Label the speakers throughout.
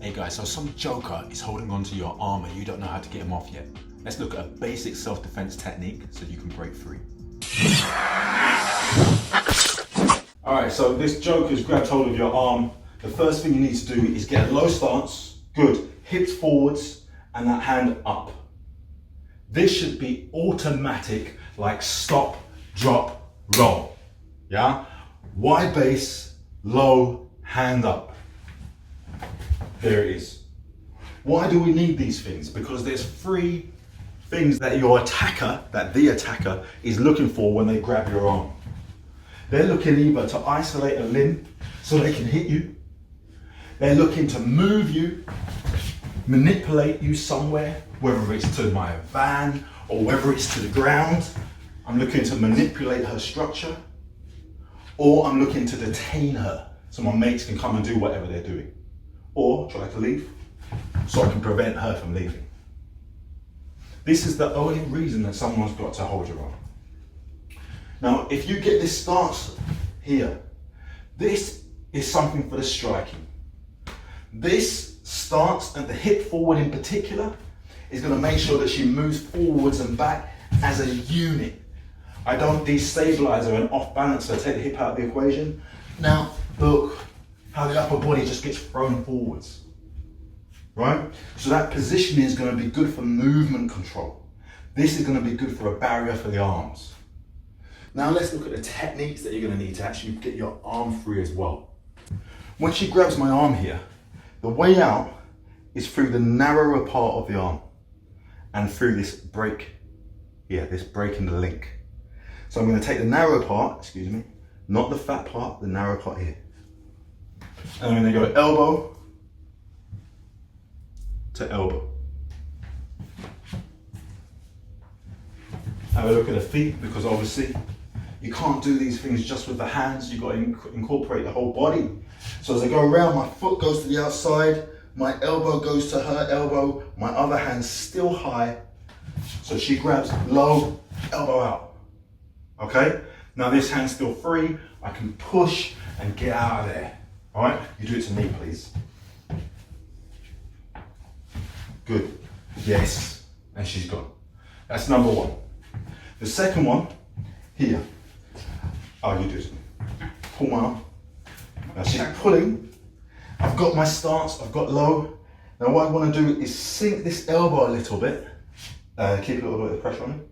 Speaker 1: Hey guys, so some joker is holding onto your arm and you don't know how to get him off yet. Let's look at a basic self-defense technique so you can break free. Alright, so this joker's grabbed hold of your arm. The first thing you need to do is get a low stance, good, hips forwards and that hand up. This should be automatic, like stop, drop, roll. Yeah? Wide base, low, hand up. There it is. Why do we need these things? Because there's three things that the attacker is looking for when they grab your arm. They're looking either to isolate a limb so they can hit you. They're looking to move you, manipulate you somewhere, whether it's to my van or whether it's to the ground. I'm looking to manipulate her structure, or I'm looking to detain her so my mates can come and do whatever they're doing. Or try to leave, so I can prevent her from leaving. This is the only reason that someone's got to hold your arm. Now, if you get this stance here, this is something for the striking. This stance and the hip forward in particular is going to make sure that she moves forwards and back as a unit. I don't destabilize her and off balance her, take the hip out of the equation. Now, look how the upper body just gets thrown forwards, right? So that position is going to be good for movement control. This is going to be good for a barrier for the arms. Now let's look at the techniques that you're going to need to actually get your arm free as well. When she grabs my arm here, the way out is through the narrower part of the arm and through this break here, this break in the link. So I'm going to take the narrow part, excuse me, not the fat part, the narrow part here. And I'm going to go elbow to elbow. Have a look at the feet, because obviously you can't do these things just with the hands. You've got to incorporate the whole body. So as I go around, my foot goes to the outside, my elbow goes to her elbow, my other hand's still high. So she grabs low, elbow out. Okay? Now this hand's still free. I can push and get out of there. All right, you do it to me, please. Good, yes, and she's gone. That's number one. The second one, here. Oh, you do it to me. Pull my arm. Now she's pulling. I've got my stance, I've got low. Now what I want to do is sink this elbow a little bit. Keep a little bit of pressure on it.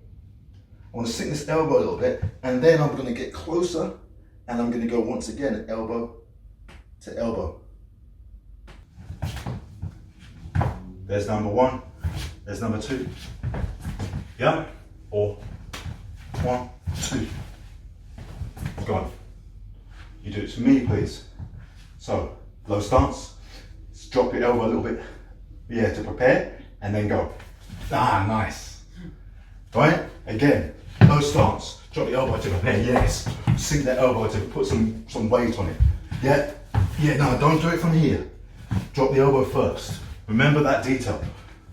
Speaker 1: I want to sink this elbow a little bit, and then I'm going to get closer, and I'm going to go once again, elbow to elbow. There's number one, there's number two. Yeah? Or 1, 2. Go on. You do it to me, please. So, low stance, drop your elbow a little bit, yeah, to prepare, and then go. Ah, nice. Right? Again, low stance, drop your elbow to prepare, yes. Sink that elbow to put some weight on it. Yeah? Yeah, no, don't do it from here. Drop the elbow first. Remember that detail.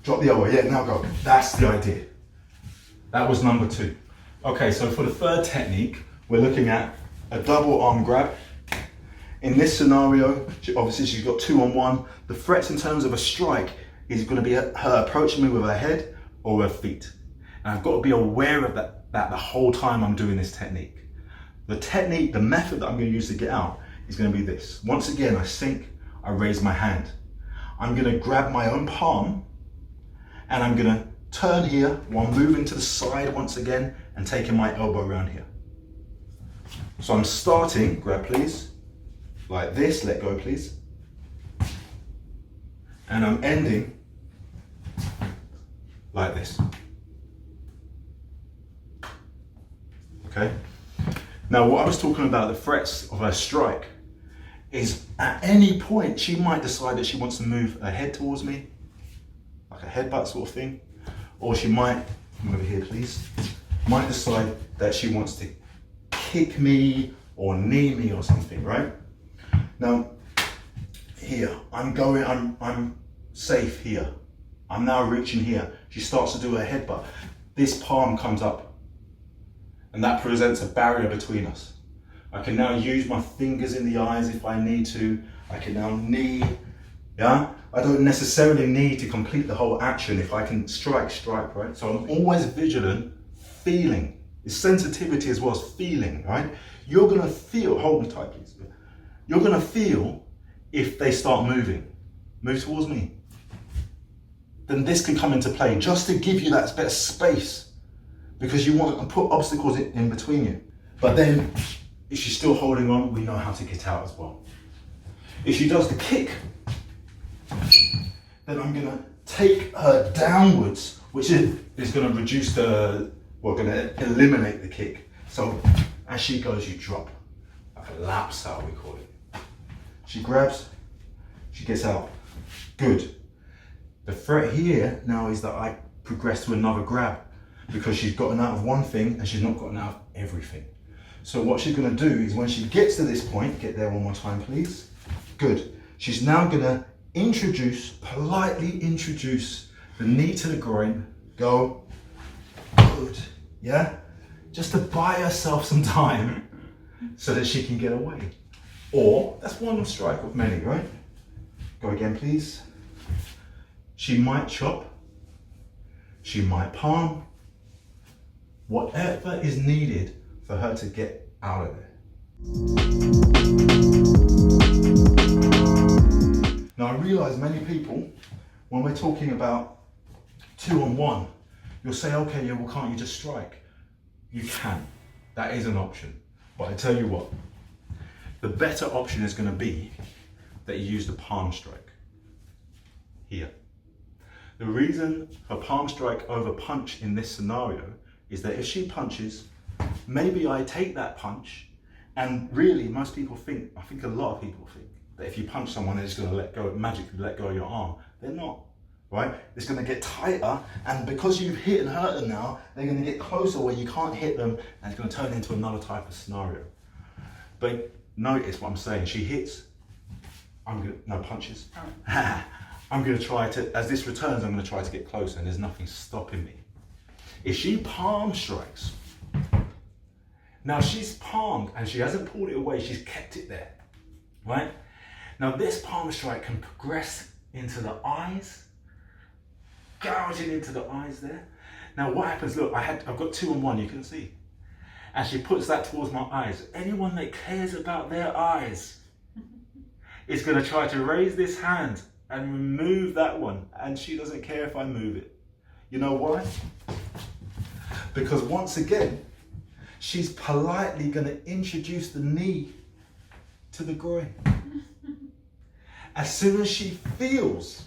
Speaker 1: Drop the elbow, yeah, now go. That's the idea. That was number 2. Okay, so for the third technique, we're looking at a double arm grab. In this scenario, obviously she's got 2-on-1. The threats in terms of a strike is going to be her approaching me with her head or her feet. And I've got to be aware of that the whole time I'm doing this technique. The technique, the method that I'm going to use to get out is going to be this. Once again, I sink, I raise my hand. I'm going to grab my own palm and I'm going to turn here while moving to the side once again and taking my elbow around here. So I'm starting, grab please, like this, let go please. And I'm ending like this. Okay? Now what I was talking about, the threats of her strike, is at any point she might decide that she wants to move her head towards me, like a headbutt sort of thing, or she might, come over here please, might decide that she wants to kick me or knee me or something, right? Now, here, I'm safe here. I'm now reaching here. She starts to do her headbutt. This palm comes up and that presents a barrier between us. I can now use my fingers in the eyes if I need to. I can now knee, yeah? I don't necessarily need to complete the whole action. If I can strike, right? So I'm always vigilant, feeling. It's sensitivity as well as feeling, right? You're gonna feel, hold me tight please. You're gonna feel if they start moving. Move towards me. Then this can come into play just to give you that bit of space, because you want to put obstacles in between you. But then if she's still holding on, we know how to get out as well. If she does the kick, then I'm gonna take her downwards, which is gonna reduce we're gonna eliminate the kick. So as she goes, you drop, like a lapse out, we call it. She grabs, she gets out. Good. The threat here now is that I progress to another grab, because she's gotten out of one thing and she's not gotten out of everything. So what she's gonna do is when she gets to this point, get there one more time please. Good. She's now gonna politely introduce the knee to the groin, go, good, yeah? Just to buy herself some time so that she can get away. Or, that's one strike of many, right? Go again please. She might chop, she might palm, whatever is needed for her to get out of there. Now I realize many people, when we're talking about 2-on-1, you'll say, okay, yeah, well, can't you just strike? You can, that is an option. But I tell you what, the better option is gonna be that you use the palm strike, here. The reason for palm strike over punch in this scenario is that if she punches, maybe I take that punch, and really most people think, I think a lot of people think, that if you punch someone, they're just gonna magically let go of your arm. They're not, right? It's gonna get tighter, and because you've hit and hurt them now, they're gonna get closer where you can't hit them, and it's gonna turn into another type of scenario. But notice what I'm saying, she hits, no punches. I'm gonna try to, as this returns, I'm gonna try to get closer, and there's nothing stopping me. If she palm strikes, now she's palmed and she hasn't pulled it away, she's kept it there, right? Now this palm strike can progress into the eyes, gouging into the eyes there. Now what happens, look, I've got 2-on-1, you can see. And she puts that towards my eyes. Anyone that cares about their eyes is gonna try to raise this hand and remove that one, and she doesn't care if I move it. You know why? Because once again, she's politely gonna introduce the knee to the groin. As soon as she feels,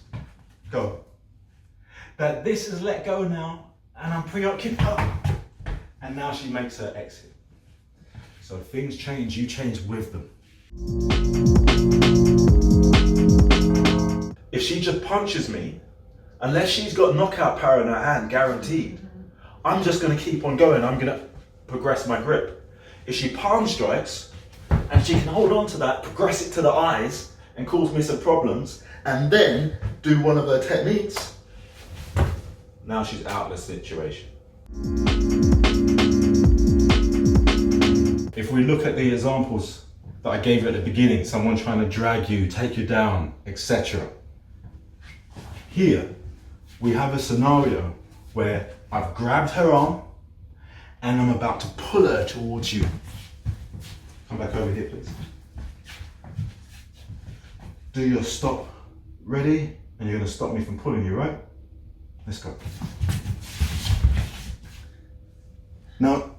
Speaker 1: that this is let go now, and I'm preoccupied, and now she makes her exit. So things change, you change with them. If she just punches me, unless she's got knockout power in her hand, guaranteed, I'm just gonna keep on going, I'm gonna progress my grip. If she palm strikes, and she can hold on to that, progress it to the eyes, and cause me some problems, and then do one of her techniques, now she's out of the situation. If we look at the examples that I gave you at the beginning, someone trying to drag you, take you down, etc. Here, we have a scenario where I've grabbed her arm and I'm about to pull her towards you. Come back over here, please. Do your stop, ready? And you're gonna stop me from pulling you, right? Let's go. Now,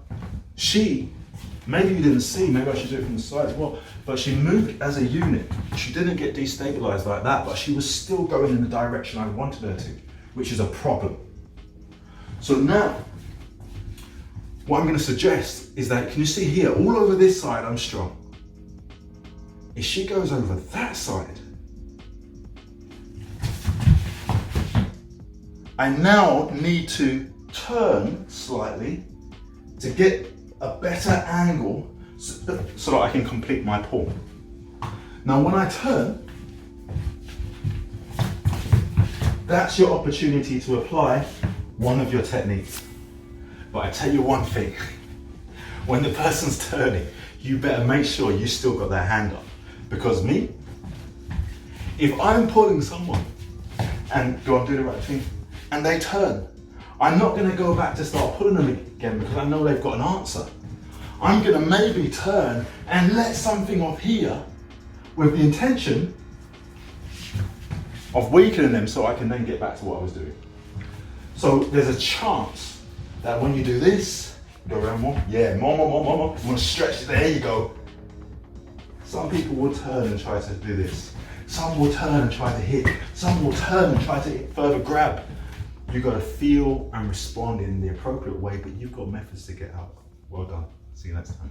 Speaker 1: maybe you didn't see, maybe I should do it from the side as well, but she moved as a unit. She didn't get destabilized like that, but she was still going in the direction I wanted her to, which is a problem. So now, what I'm gonna suggest is that, can you see here, all over this side, I'm strong. If she goes over that side, I now need to turn slightly to get a better angle so that I can complete my pull. Now when I turn, that's your opportunity to apply one of your techniques. But I tell you one thing, when the person's turning, you better make sure you still got their hand up. Because me, if I'm pulling someone and go on, do the right thing. And they turn. I'm not going to go back to start pulling them again because I know they've got an answer. I'm going to maybe turn and let something off here with the intention of weakening them so I can then get back to what I was doing. So there's a chance that when you do this, go around more, yeah, more. You want to stretch it, there you go. Some people will turn and try to do this. Some will turn and try to hit. Some will turn and try to further grab. You've got to feel and respond in the appropriate way, but you've got methods to get out. Well done. See you next time.